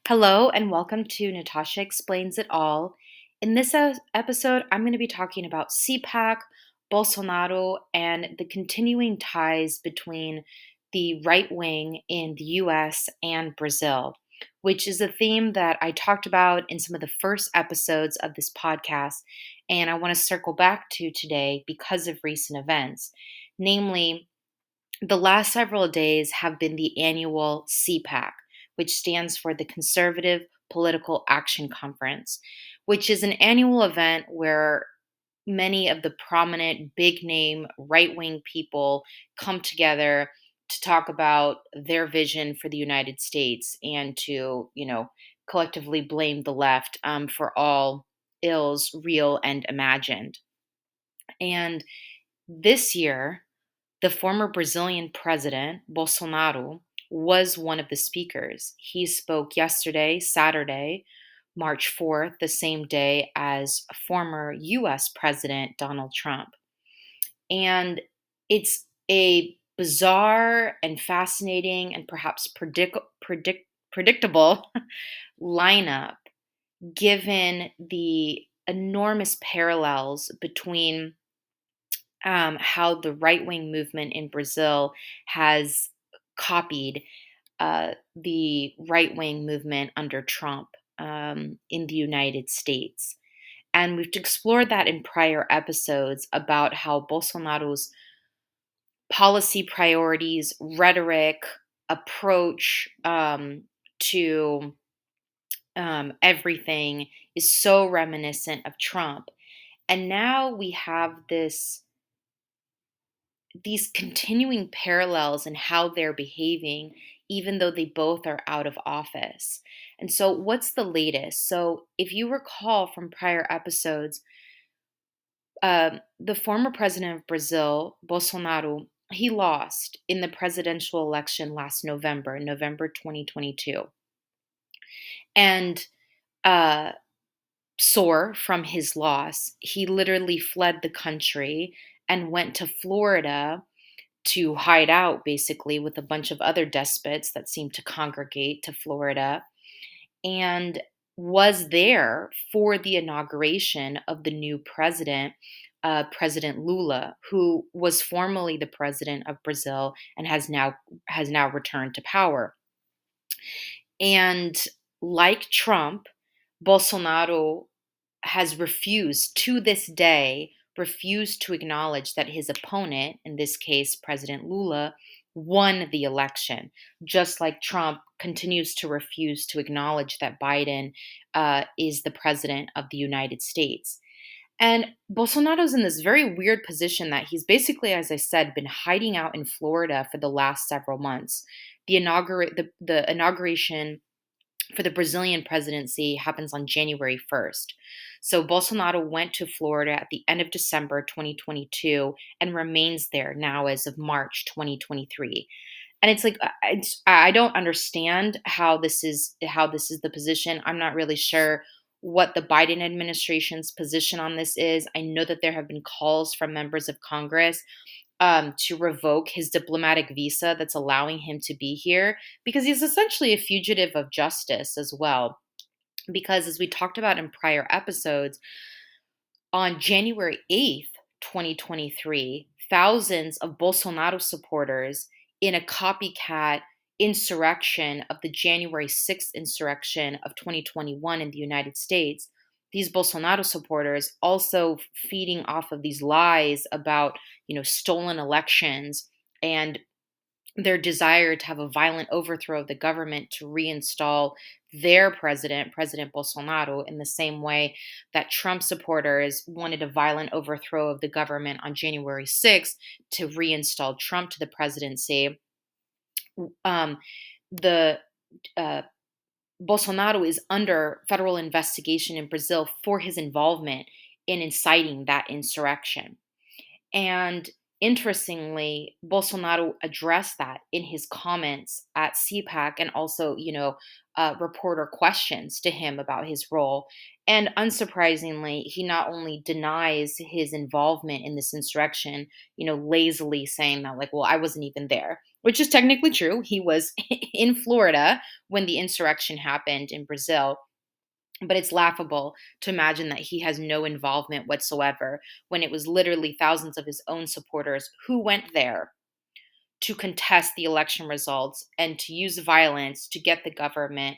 Hello and welcome to Natasha Explains It All. In this episode, I'm going to be talking about CPAC, Bolsonaro, and the continuing ties between the right wing in the US and Brazil, which is a theme that I talked about in some of the first episodes of this podcast. And I want to circle back to today because of recent events. Namely, the last several days have been the annual CPAC, which stands for the Conservative Political Action Conference, which is an annual event where many of the prominent, big name, right wing people come together to talk about their vision for the United States and to, collectively blame the left for all ills, real and imagined. And this year, the former Brazilian president, Bolsonaro, was one of the speakers. He spoke yesterday, Saturday, March 4th, the same day as former US President Donald Trump. And it's a bizarre and fascinating and perhaps predictable lineup given the enormous parallels between how the right wing movement in Brazil has copied the right wing movement under Trump in the United States. And we've explored that in prior episodes about how Bolsonaro's policy priorities, rhetoric, approach to everything is so reminiscent of Trump. And now we have these continuing parallels in how they're behaving, even though they both are out of office. And so, what's the latest? So, if you recall from prior episodes, the former president of Brazil, Bolsonaro, he lost in the presidential election last November, November 2022. And uh, sore from his loss, he literally fled the country and went to Florida to hide out basically with a bunch of other despots that seemed to congregate to Florida, and was there for the inauguration of the new president, President Lula, who was formerly the president of Brazil and has now returned to power. And like Trump, Bolsonaro has refused to this day refused to acknowledge that his opponent, in this case President Lula, won the election, just like Trump continues to refuse to acknowledge that Biden is the president of the United States. And Bolsonaro's in this very weird position that he's basically, as I said, been hiding out in Florida for the last several months. The inauguration for the Brazilian presidency happens on January 1st. So Bolsonaro went to Florida at the end of December 2022 and remains there now as of March 2023. And it's like I don't understand how this is the position. I'm not really sure what the Biden administration's position on this is. I know that there have been calls from members of Congress to revoke his diplomatic visa that's allowing him to be here because he's essentially a fugitive of justice as well. Because as we talked about in prior episodes, on January 8th, 2023, thousands of Bolsonaro supporters in a copycat insurrection of the January 6th insurrection of 2021 in the United States, these Bolsonaro supporters also feeding off of these lies about, stolen elections and their desire to have a violent overthrow of the government to reinstall their president, President Bolsonaro, in the same way that Trump supporters wanted a violent overthrow of the government on January 6th to reinstall Trump to the presidency. Um, the Bolsonaro is under federal investigation in Brazil for his involvement in inciting that insurrection. And interestingly, Bolsonaro addressed that in his comments at CPAC and also, reporter questions to him about his role. And unsurprisingly, he not only denies his involvement in this insurrection, lazily saying that, like, well, I wasn't even there. which is technically true. He was in Florida when the insurrection happened in Brazil. But it's laughable to imagine that he has no involvement whatsoever when it was literally thousands of his own supporters who went there to contest the election results and to use violence to get the government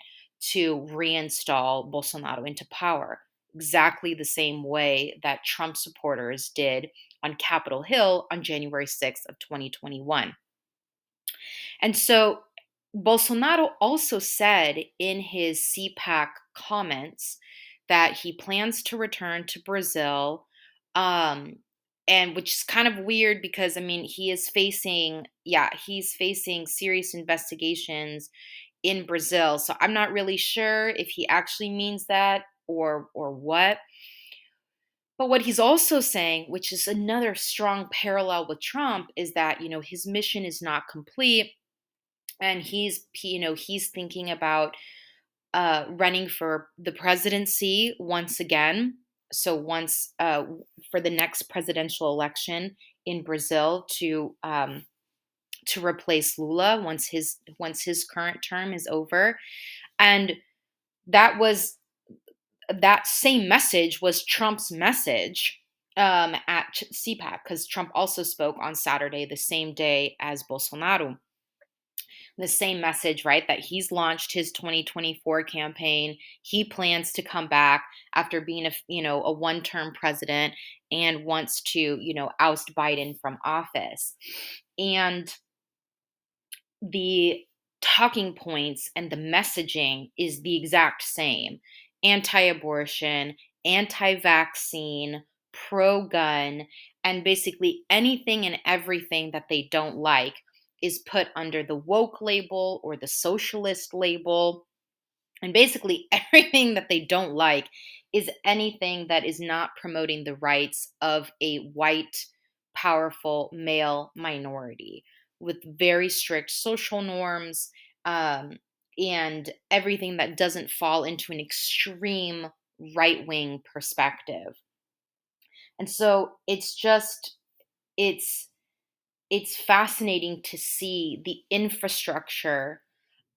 to reinstall Bolsonaro into power. Exactly the same way that Trump supporters did on Capitol Hill on January 6th of 2021. And so Bolsonaro also said in his CPAC comments that he plans to return to Brazil, um, and which is kind of weird because I mean he's facing serious investigations in Brazil. So I'm not really sure if he actually means that or what. But what he's also saying, which is another strong parallel with Trump, is that his mission is not complete, and he's thinking about running for the presidency once again. So once for the next presidential election in Brazil to replace Lula once his current term is over. And that was that same message was Trump's message at CPAC, because Trump also spoke on Saturday, the same day as Bolsonaro. The same message, right? That he's launched his 2024 campaign. He plans to come back after being a one-term president and wants to, oust Biden from office. And the talking points and the messaging is the exact same: anti-abortion, anti-vaccine, pro-gun, and basically anything and everything that they don't like is put under the woke label or the socialist label. And basically, everything that they don't like is anything that is not promoting the rights of a white, powerful male minority with very strict social norms, um, and everything that doesn't fall into an extreme right wing perspective. And so it's it's fascinating to see the infrastructure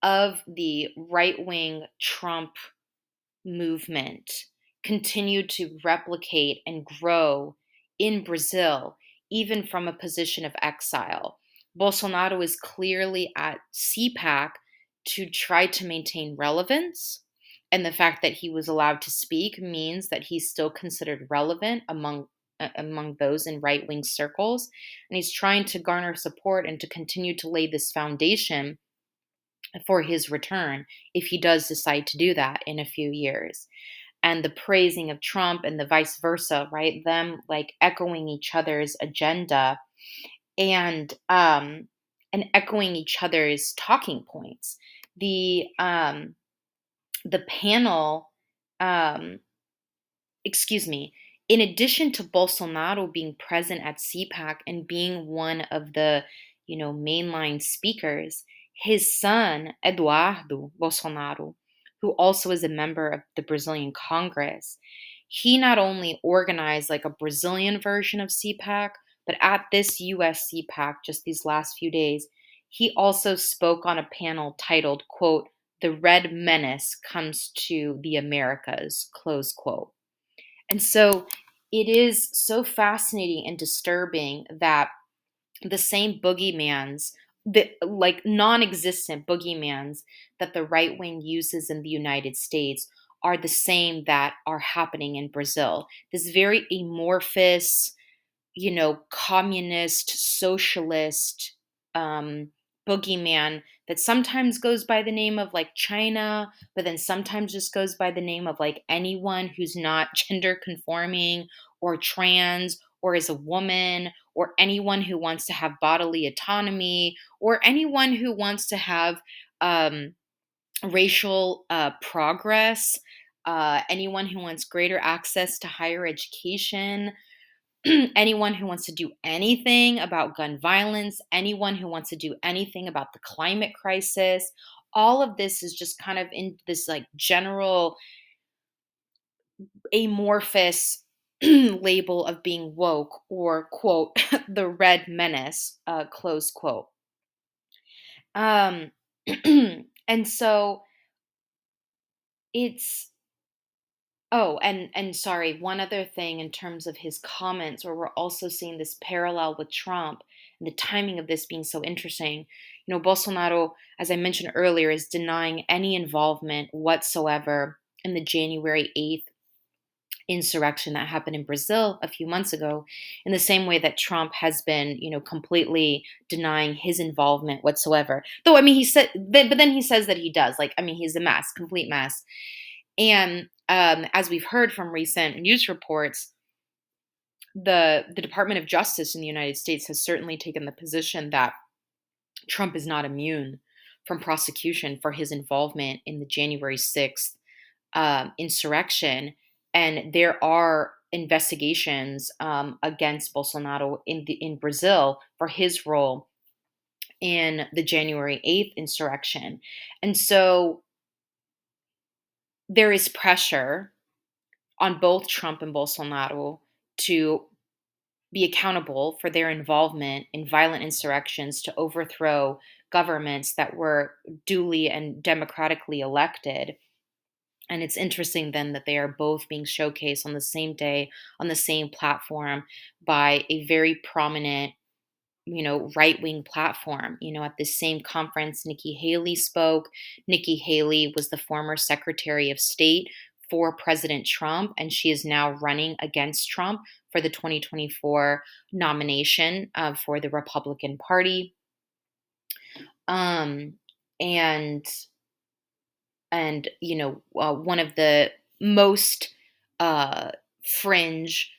of the right wing Trump movement continue to replicate and grow in Brazil, even from a position of exile. Bolsonaro is clearly at CPAC to try to maintain relevance. And the fact that he was allowed to speak means that he's still considered relevant among those in right wing circles. And he's trying to garner support and to continue to lay this foundation for his return if he does decide to do that in a few years. And the praising of Trump and the vice versa, right? Them like echoing each other's agenda and echoing each other's talking points. The panel, um, excuse me, in addition to Bolsonaro being present at CPAC and being one of the, mainline speakers, his son, Eduardo Bolsonaro, who also is a member of the Brazilian Congress, he not only organized like a Brazilian version of CPAC, but at this US CPAC just these last few days, he also spoke on a panel titled, quote, "The Red Menace Comes to the Americas," close quote. And so it is so fascinating and disturbing that the same boogeymans, the like non-existent boogeymans that the right wing uses in the United States are the same that are happening in Brazil. This very amorphous, communist, socialist boogeyman that sometimes goes by the name of like China, but then sometimes just goes by the name of like anyone who's not gender conforming or trans or is a woman, or anyone who wants to have bodily autonomy, or anyone who wants to have um, racial progress, anyone who wants greater access to higher education, anyone who wants to do anything about gun violence, anyone who wants to do anything about the climate crisis. All of this is just kind of in this like general amorphous label of being woke or, quote, the red menace, close quote. Um, and so it's oh, and sorry, one other thing in terms of his comments, where we're also seeing this parallel with Trump and the timing of this being so interesting. Bolsonaro, as I mentioned earlier, is denying any involvement whatsoever in the January 8th insurrection that happened in Brazil a few months ago, in the same way that Trump has been, completely denying his involvement whatsoever. Though, I mean, but then he says that he does. Like, I mean, he's a mess, complete mess. And as we've heard from recent news reports, the Department of Justice in the United States has certainly taken the position that Trump is not immune from prosecution for his involvement in the January 6th insurrection, and there are investigations against Bolsonaro in Brazil for his role in the January 8th insurrection, and so there is pressure on both Trump and Bolsonaro to be accountable for their involvement in violent insurrections to overthrow governments that were duly and democratically elected. And it's interesting then that they are both being showcased on the same day, on the same platform, by a very prominent, right wing platform. At this same conference, Nikki Haley spoke. Nikki Haley was the former Secretary of State for President Trump, and she is now running against Trump for the 2024 nomination for the Republican Party. Um, and one of the most uh, fringe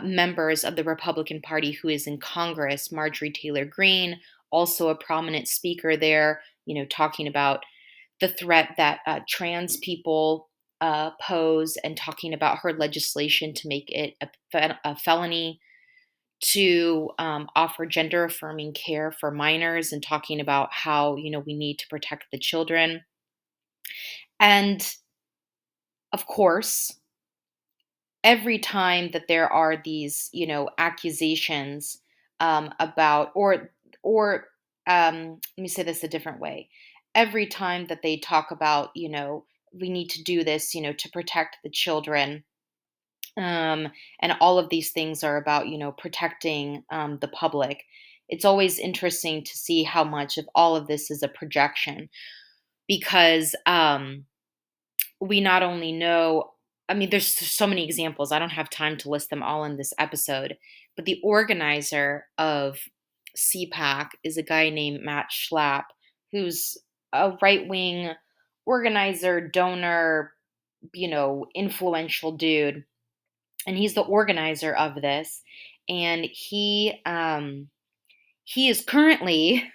members of the Republican Party who is in Congress, Marjorie Taylor Greene, also a prominent speaker there, talking about the threat that trans people pose, and talking about her legislation to make it a felony to offer gender affirming care for minors, and talking about how, we need to protect the children. And of course, every time that there are these, accusations about, let me say this a different way. Every time that they talk about, we need to do this, to protect the children, and all of these things are about, protecting the public. It's always interesting to see how much of all of this is a projection, because we not only know, I mean, there's so many examples. I don't have time to list them all in this episode, but the organizer of CPAC is a guy named Matt Schlapp, who's a right wing organizer, donor, influential dude. And he's the organizer of this. And he is currently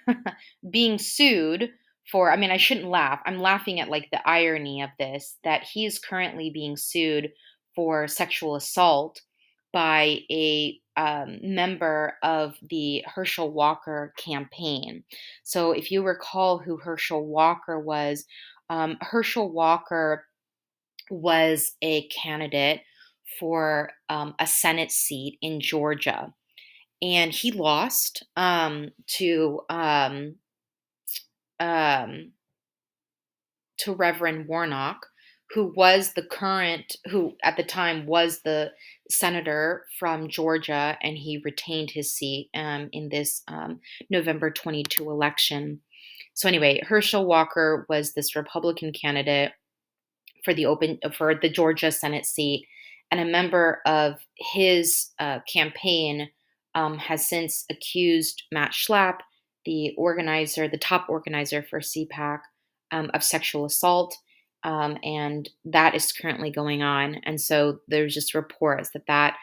being sued for, I mean, I shouldn't laugh. I'm laughing at like the irony of this, that he is currently being sued for sexual assault by a member of the Herschel Walker campaign. So if you recall who Herschel Walker was, Herschel Walker was a candidate for a Senate seat in Georgia, and he lost um, to Reverend Warnock, who at the time was the senator from Georgia, and he retained his seat in this November 22 election. So anyway, Herschel Walker was this Republican candidate for the Georgia Senate seat, and a member of his campaign has since accused Matt Schlapp, the top organizer for CPAC, of sexual assault, and that is currently going on. And so there's just reports that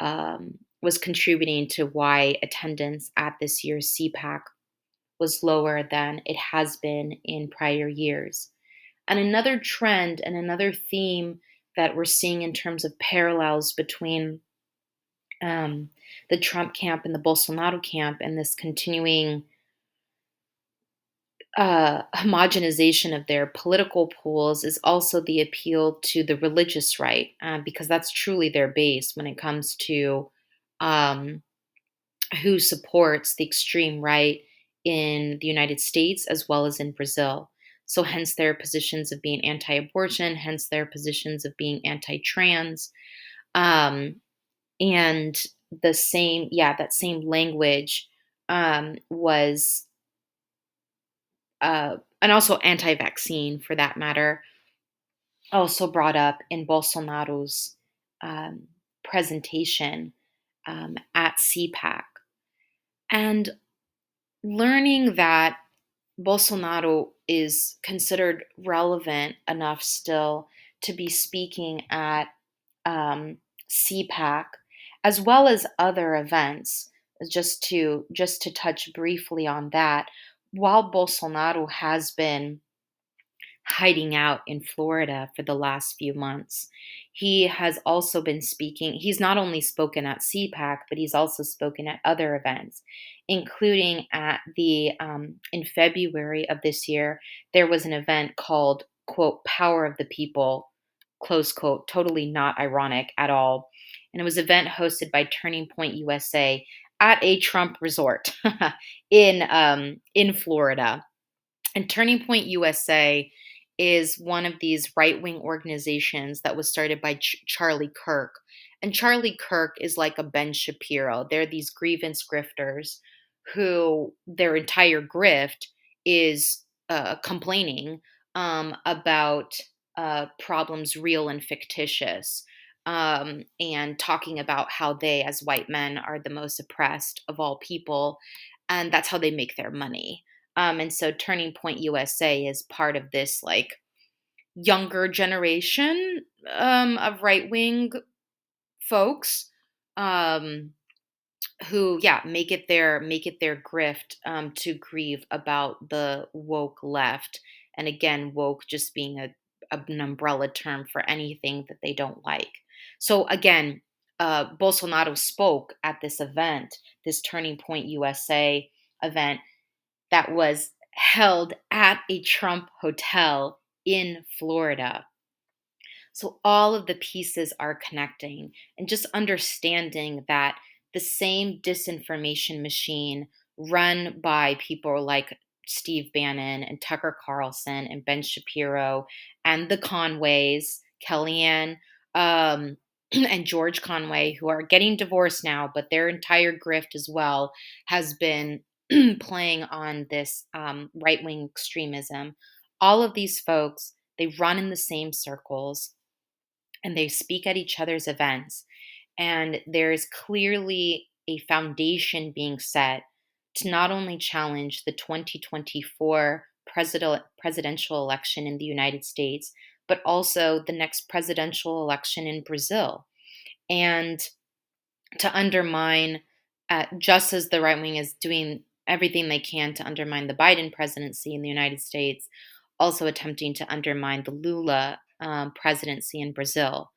was contributing to why attendance at this year's CPAC was lower than it has been in prior years. And another trend and another theme that we're seeing in terms of parallels between the Trump camp and the Bolsonaro camp, and this continuing homogenization of their political pools, is also the appeal to the religious right, because that's truly their base when it comes to um, who supports the extreme right in the United States as well as in Brazil. So, hence their positions of being anti abortion, hence their positions of being anti trans. Um, and the same, yeah, that same language was, and also anti vaccine for that matter, also brought up in Bolsonaro's um, presentation at CPAC. And learning that Bolsonaro is considered relevant enough still to be speaking at um, CPAC as well as other events. Just to touch briefly on that, while Bolsonaro has been hiding out in Florida for the last few months. He has also been speaking. He's not only spoken at CPAC, but he's also spoken at other events, including at in February of this year, there was an event called, quote, Power of the People, close quote, totally not ironic at all. And it was an event hosted by Turning Point USA at a Trump resort in Florida. And Turning Point USA is one of these right wing organizations that was started by Charlie Kirk. And Charlie Kirk is like a Ben Shapiro. They're these grievance grifters who their entire grift is complaining about problems real and fictitious. And talking about how they, as white men, are the most oppressed of all people. And that's how they make their money. And so Turning Point USA is part of this like younger generation of right wing folks um, who, yeah, make it their grift to grieve about the woke left, and again, woke just being an umbrella term for anything that they don't like. So again, Bolsonaro spoke at this event, this Turning Point USA event that was held at a Trump hotel in Florida. So all of the pieces are connecting, and just understanding that the same disinformation machine run by people like Steve Bannon and Tucker Carlson and Ben Shapiro and the Conways, Kellyanne, and George Conway, who are getting divorced now, but their entire grift as well has been playing on this right wing extremism. All of these folks, they run in the same circles and they speak at each other's events. And there's clearly a foundation being set to not only challenge the 2024 presidential election in the United States, but also the next presidential election in Brazil. And to undermine, just as the right wing is doing everything they can to undermine the Biden presidency in the United States, also attempting to undermine the Lula presidency in Brazil.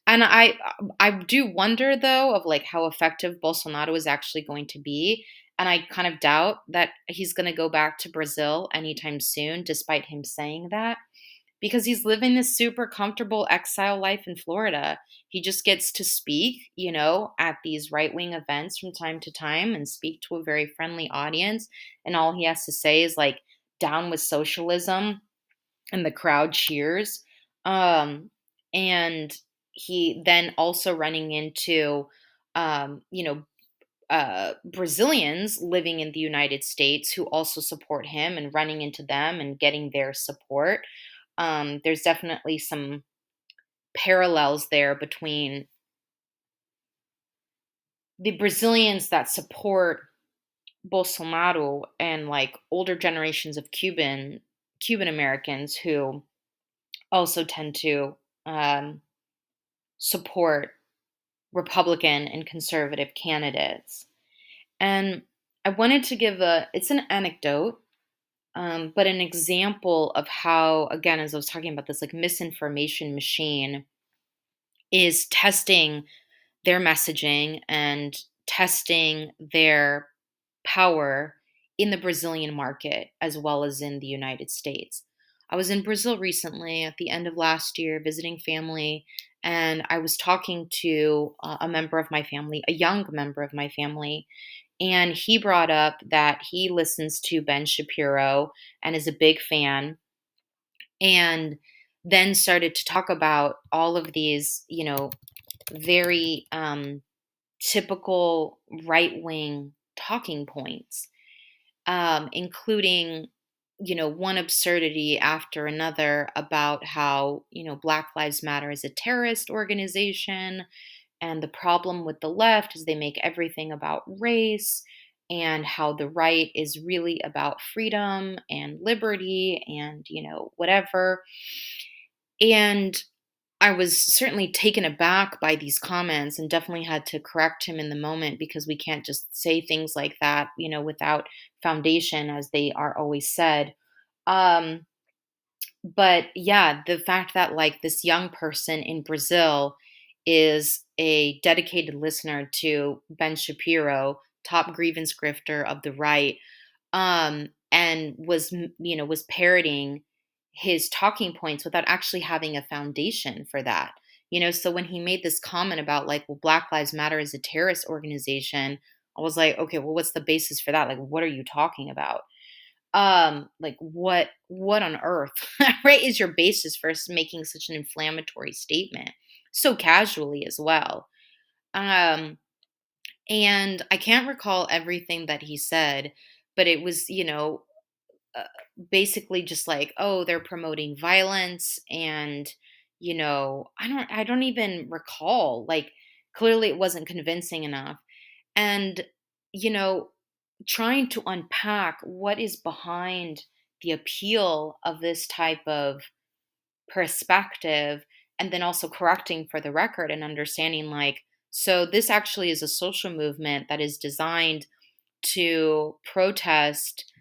And I do wonder though of like how effective Bolsonaro is actually going to be. And I kind of doubt that he's going to go back to Brazil anytime soon, despite him saying that, because he's living this super comfortable exile life in Florida. He just gets to speak, at these right wing events from time to time and speak to a very friendly audience. And all he has to say is like, down with socialism, and the crowd cheers. And he then also running into, Brazilians living in the United States who also support him and running into them and getting their support. There's definitely some parallels there between the Brazilians that support Bolsonaro and like older generations of Cuban Americans who also tend to support Republican and conservative candidates. And I wanted to give it's an anecdote, but an example of how, again, as I was talking about this like misinformation machine is testing their messaging and testing their power in the Brazilian market as well as in the United States. I was in Brazil recently at the end of last year visiting family, and I was talking to a member of my family, a young member of my family, And he brought up that he listens to Ben Shapiro and is a big fan, and then started to talk about all of these, very typical right wing talking points, including, one absurdity after another about how, Black Lives Matter is a terrorist organization. And the problem with the left is they make everything about race, and how the right is really about freedom and liberty and, whatever. And I was certainly taken aback by these comments and definitely had to correct him in the moment, because we can't just say things like that, without foundation, as they are always said. Um, but yeah, the fact that like this young person in Brazil is a dedicated listener to Ben Shapiro, top grievance grifter of the right, and was parroting his talking points without actually having a foundation for that. So when he made this comment about like, well, Black Lives Matter is a terrorist organization, I was like, okay, well, what's the basis for that? Like, what are you talking about? Like what on earth, right, is your basis for making such an inflammatory statement so casually as well? Um, and I can't recall everything that he said, but it was, uh, basically just like, oh, they're promoting violence, and I don't even recall. Like, clearly it wasn't convincing enough. And you know trying to unpack what is behind the appeal of this type of perspective, and then also correcting for the record and understanding, like, so this actually is a social movement that is designed to protest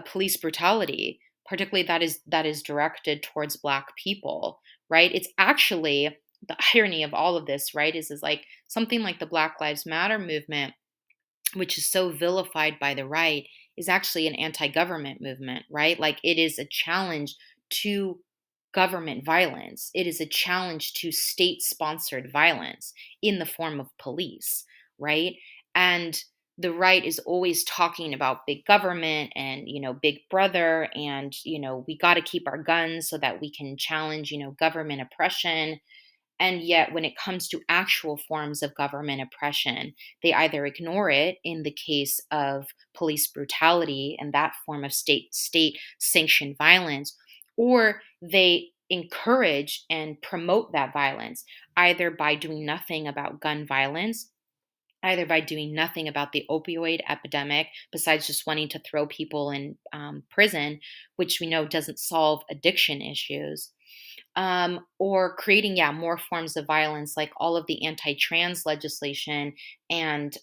police brutality, particularly that is directed towards Black people, right? It's actually the irony of all of this, right? Is like something like the Black Lives Matter movement, which is so vilified by the right, is actually an anti-government movement, right? Like, it is a challenge to government violence. It is a challenge to state-sponsored violence in the form of police, right? And the right is always talking about big government and, big brother, and, we got to keep our guns so that we can challenge, government oppression. And yet, when it comes to actual forms of government oppression, they either ignore it in the case of police brutality and that form of state sanctioned violence, or they encourage and promote that violence, either by doing nothing about gun violence, either by doing nothing about the opioid epidemic, besides just wanting to throw people in prison, which we know doesn't solve addiction issues, or creating, yeah, more forms of violence, like all of the anti-trans legislation, and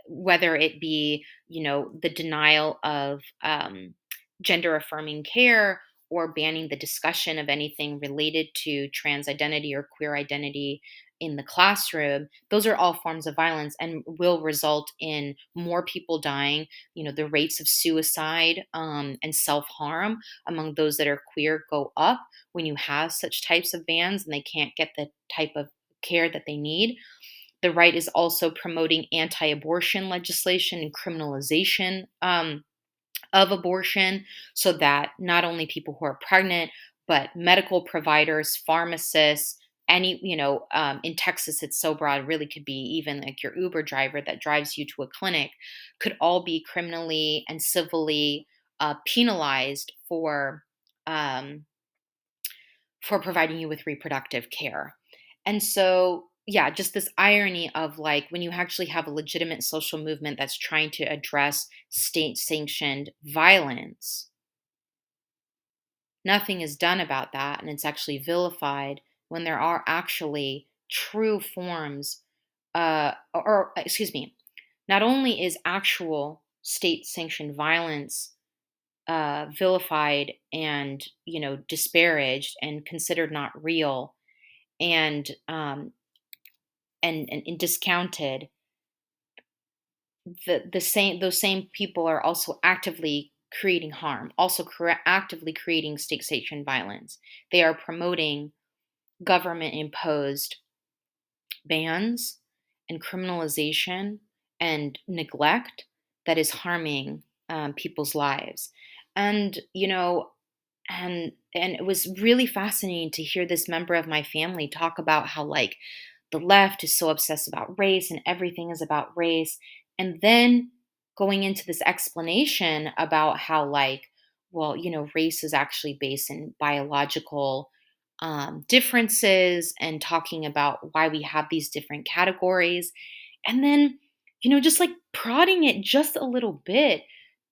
whether it be, the denial of gender affirming care, or banning the discussion of anything related to trans identity or queer identity in the classroom. Those are all forms of violence and will result in more people dying. The rates of suicide and self-harm among those that are queer go up when you have such types of bans and they can't get the type of care that they need. The right is also promoting anti abortion legislation and criminalization of abortion, so that not only people who are pregnant, but medical providers, pharmacists, in Texas, it's so broad, it really could be even like your Uber driver that drives you to a clinic, could all be criminally and civilly penalized um, for providing you with reproductive care. And so, yeah, just this irony of like when you actually have a legitimate social movement that's trying to address state sanctioned violence, nothing is done about that. And it's actually vilified when there are actually true forms, excuse me, not only is actual state sanctioned violence vilified and, disparaged and considered not real, and and discounted, the same those same people are also actively creating harm, also actively creating state sanctioned violence. They are promoting government imposed bans and criminalization and neglect that is harming people's lives. And and it was really fascinating to hear this member of my family talk about how like the left is so obsessed about race and everything is about race, and then going into this explanation about how like, well, race is actually based in biological differences, and talking about why we have these different categories, and then just like prodding it just a little bit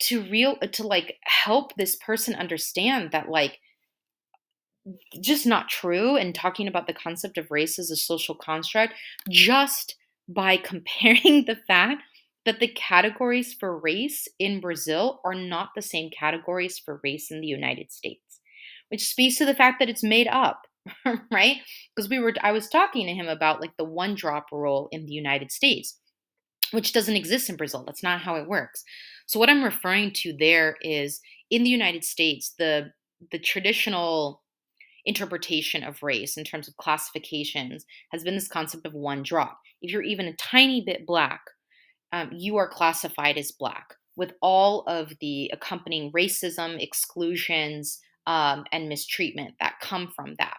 to like help this person understand that like just not true, and talking about the concept of race as a social construct just by comparing the fact that the categories for race in Brazil are not the same categories for race in the United States, which speaks to the fact that it's made up, right? Because I was talking to him about like the one drop rule in the United States, which doesn't exist in Brazil. That's not how it works. So what I'm referring to there is in the United States, the traditional interpretation of race in terms of classifications has been this concept of one drop. If you're even a tiny bit black, you are classified as black with all of the accompanying racism, exclusions, and mistreatment that come from that.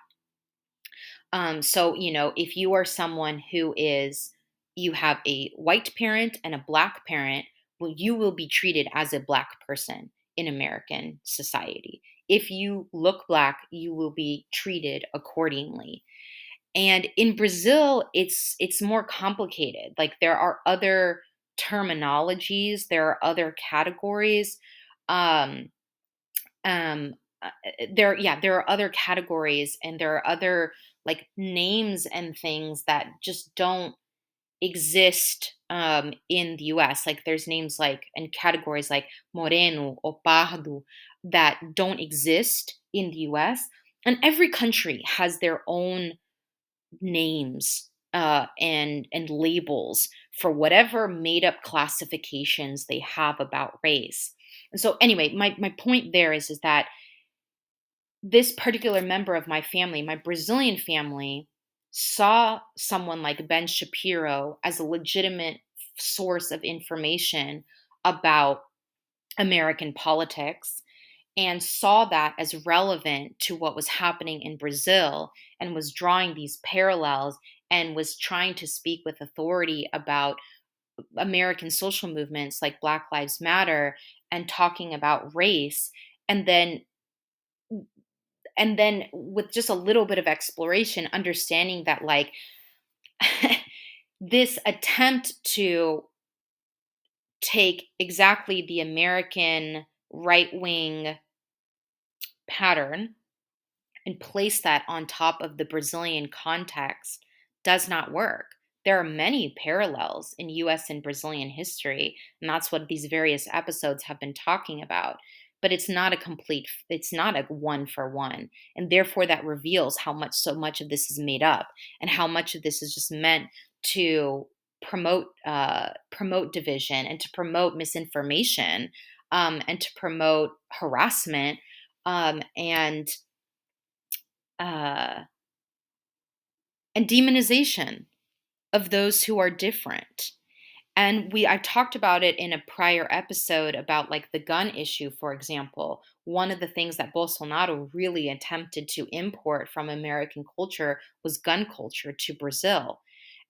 So, if you are someone you have a white parent and a black parent, well, you will be treated as a black person in American society. If you look black, you will be treated accordingly. And in Brazil, it's more complicated. Like there are other terminologies, there are other categories. Um, um, there are other categories, and there are other like names and things that just don't exist in the US. Like there's names like and categories like moreno or pardo that don't exist in the US. And every country has their own names and labels for whatever made up classifications they have about race. And so anyway, my point there is that this particular member of my family, my Brazilian family, saw someone like Ben Shapiro as a legitimate source of information about American politics, and saw that as relevant to what was happening in Brazil, and was drawing these parallels, and was trying to speak with authority about American social movements like Black Lives Matter, and talking about race, and then with just a little bit of exploration, understanding that like this attempt to take exactly the American right wing pattern and place that on top of the Brazilian context does not work. There are many parallels in US and Brazilian history, and that's what these various episodes have been talking about. But it's not a one for one. And therefore, that reveals so much of this is made up, and how much of this is just meant to promote division, and to promote misinformation, and to promote harassment, and uh, and demonization of those who are different. And I talked about it in a prior episode about like the gun issue, for example. One of the things that Bolsonaro really attempted to import from American culture was gun culture to Brazil.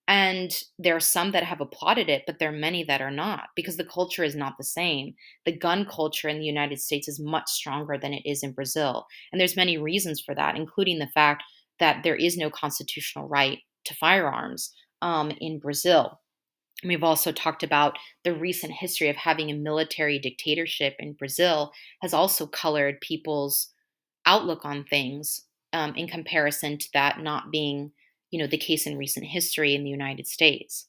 And there are some that have applauded it, but there are many that are not, because the culture is not the same. The gun culture in the United States is much stronger than it is in Brazil. And there's many reasons for that, including the fact that there is no constitutional right to firearms in Brazil. We've also talked about the recent history of having a military dictatorship in Brazil has also colored people's outlook on things, in comparison to that not being, the case in recent history in the United States.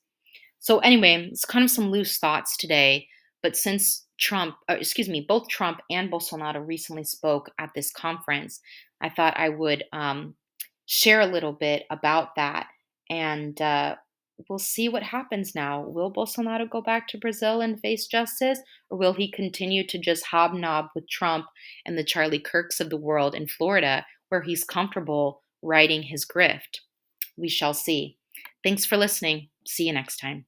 So anyway, it's kind of some loose thoughts today. But since both Trump and Bolsonaro recently spoke at this conference, I thought I would share a little bit about that. And we'll see what happens now. Will Bolsonaro go back to Brazil and face justice? Or will he continue to just hobnob with Trump and the Charlie Kirks of the world in Florida, where he's comfortable riding his grift? We shall see. Thanks for listening. See you next time.